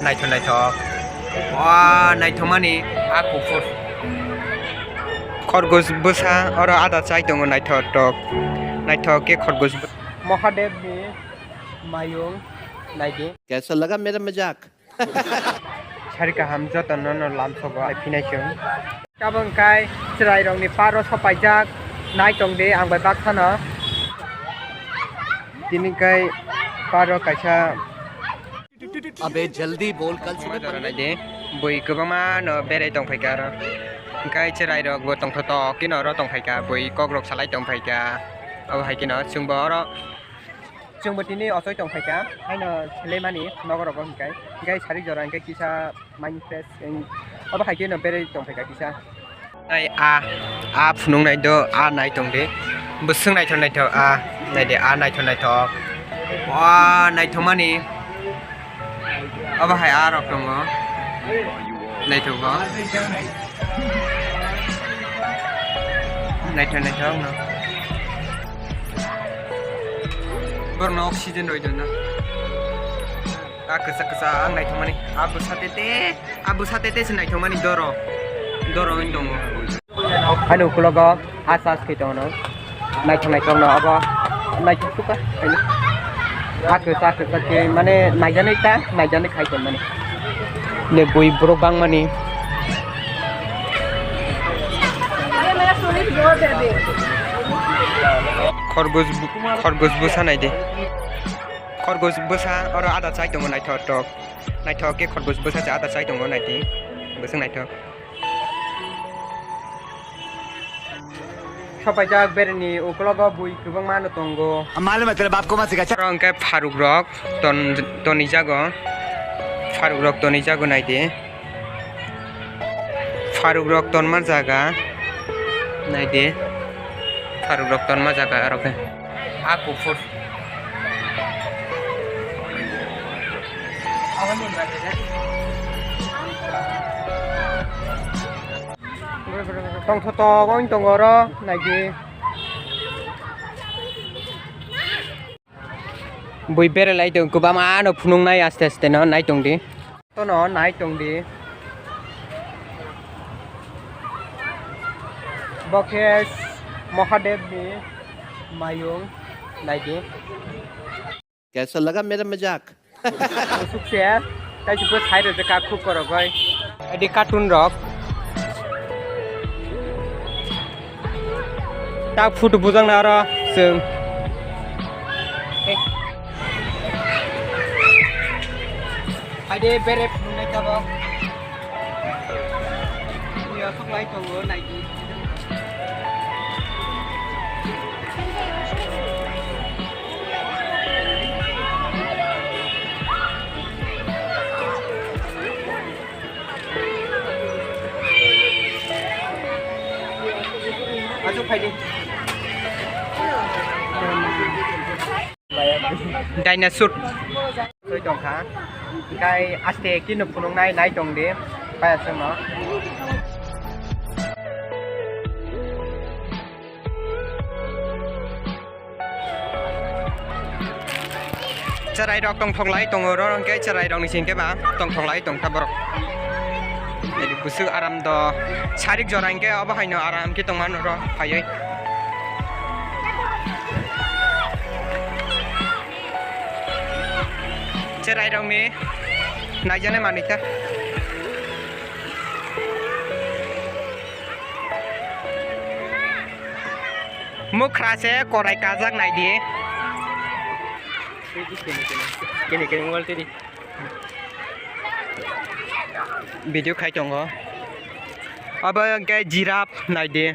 नायथक नायथमानि आखु खरगोश बोसा और आदा चाय दङ नायथक के खरगोश महादेव नि मायुं नायदे कैसा लगा मेरा मजाक सारिका हामजा तनन लामसगो फिनायसों गाबोनखाय चिराय रंनि पारो सपायजाक नायथंदे आंबाय बाक्साना दिनैखाय पारो कायसा अबे जल्दी बोल कल सुबह नायदे बै गोबांमा न बेराय दंफैका आरो ओंखाय चिराय रगबो दंथ'थ' किन र दंफैका बै कग्रक सालाय दंफैका अब हायकिन जोंबो र जोंबो दिनै असय दंफैका हायनो सेलेमानि नगराव ओंखाय सारि जरा ओंखाय किसा माइन्ड फ्रेश अब हायकिन बेराय दंफैका किसा नाय आ फुनुं नायदो आ नायथंदे बोसों नायथ आ नायदे आ नायथ नायथमानि अब हाय आ रक दङ नायथग नायथ न बरनो अक्सिजेन रयदो ना आ कसा आं नायथमानि आबो सातेते से नायथमानि दर इन दङ हानो कुलग आसास खैतनो नायथ न अब नायथुका आखो माने नायजानाय खायगोन माने ले बय ब्रक बां माने खरगोश बोसा नायदे खरगोश बोसा और आदा चाय दङ नायथक के खरगोश बोसा आदा चाय दङ नायदे बोसों नायथक सपायजाक बेरनि उकलग बुई गोबां मानो दंगो मालूम है तेरे बाप को मत सिखा अंके फारुक रक तनि जागो नायदे फारुक रक तनमा जागा नायदे फारुक रक तनमा जागा आरोके आकु फुर दंथ'थ' गय दङ र नायदे बै बेरायलायदों गोबाङानो फुनुंनाय आस्ते न नायदोंदि तन नायदोंदि बकेश महादेवनि मायुं नायदे कैसा लगा मेरा मजाक सुखसे कायसिबो साइड जे का खूब करगय एदि कार्टून रक ता फुट बुजांना र जों आइदे बेरे फुंनाय जाबो या सलाय दङ नायदि आजु फाइदे डाइनासुर सय दंखा ओंखाय आस्ते किनो फुनुंनाय नाय दं दे बायासों न चराय रक दंथंलाय दङ र ओंखाय चराय रकनि सिनके बा दंथंलाय दंथा बरक एदि बुसु आराम द सारिक जरा ओंखाय अब हायनो आराम के दंमान र फायै चराय रंनि नायजानाय मानिथा मुख्रासे कराय काजाक नायदि केने मोबाइल भिडिअ खाय दङ अब ओंखाय जिराफ नायदि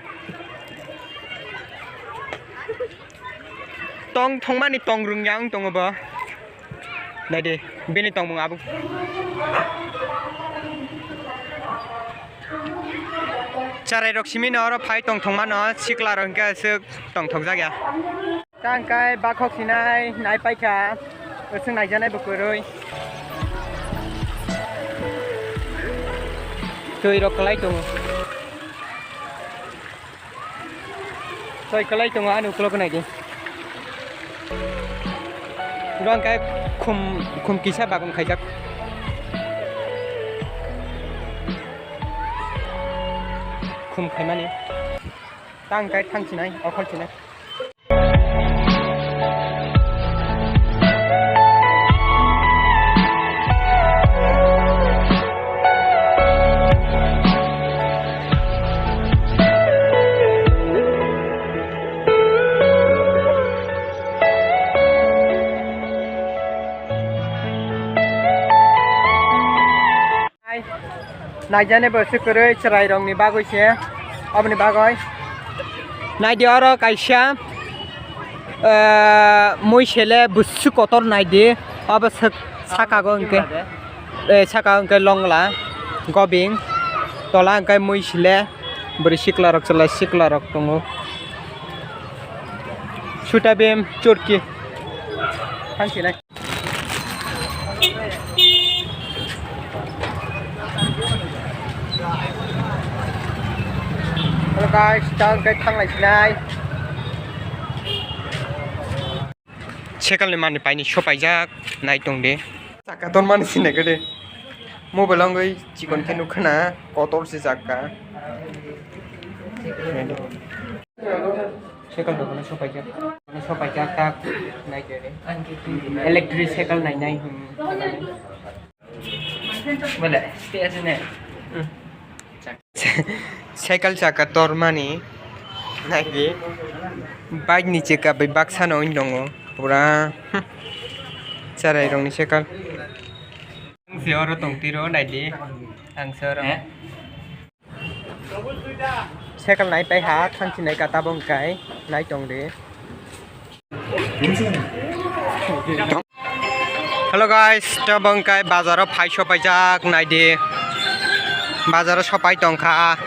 थंमानि रुंयां दङबो नायदे बेनि दंमोन आबु चाराय रक्सिमी न र फाय थंमा न सिक्ला रंका सो थंथं जागा तांकाय बाखखिनाय नाय पाइखा ओसों नायजानाय बकुरै दै रकलाय दङ सय कलाय दङ आनु क्लक नायदे रंकाय खुम किसा बागन खायजाक คุมใครมานี่ตั้งไกด์ทั้งที่ไหนเอาคนที่ไหนนายจะในบทสกุลเลยชรายรองในบ้านกูเชียเอาไปในบ้านกูนายเดียวเราไก่เชียมวยเชลล์บุษกตอร์นายเดียเอาไปสักกางเกสักกางเกลองละก็บิงตอนละกางมวยเชลล์บริสิกลารักสลายสิกลารักตรงนู้ชุดอาเบมจุดกี้ทั้งที่ไหนHello guys, chào cái thằng này này. Check lên màn này shop ai ra này tung đi. Chắc cả tuần màn xin này cái đi. Mobile long cái chỉ còn cái nút khana, có tốt sẽ chắc cả. Check được cái shop ai ra. Cái shop ai ra ta này cái đấy. Electric cycle này này. Vậy đấy, cái này. Cycle chaka tormani nagi bike niche ka bai baksa no indongo pura charai rong ni cycle ang sioro tong tiro nai di ang sero cycle nai pai ha thang chi nai ka ta bong kai nai tong de Hello guys ta bong kai bazaro phai shop pai jak nai di bazaro shopai tong kha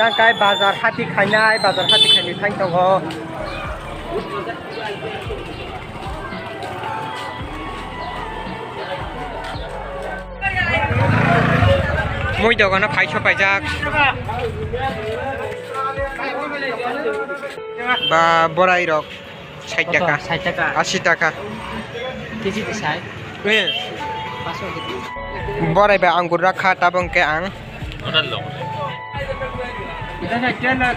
ตั้งใจบาซาร์ฮัตติขายนายบาซาร์ฮัตติขายในทั้งตรงหัวมวยเดียวกันนะไผ่ชอบไปจากบาบรายรอก60 টাকা 80 টাকা কেজিতে 60 เนี่ย 500 KG বড়াই বা আঙ্গুর রাখা তাবং কে আং ওটা লো এটা না কেন না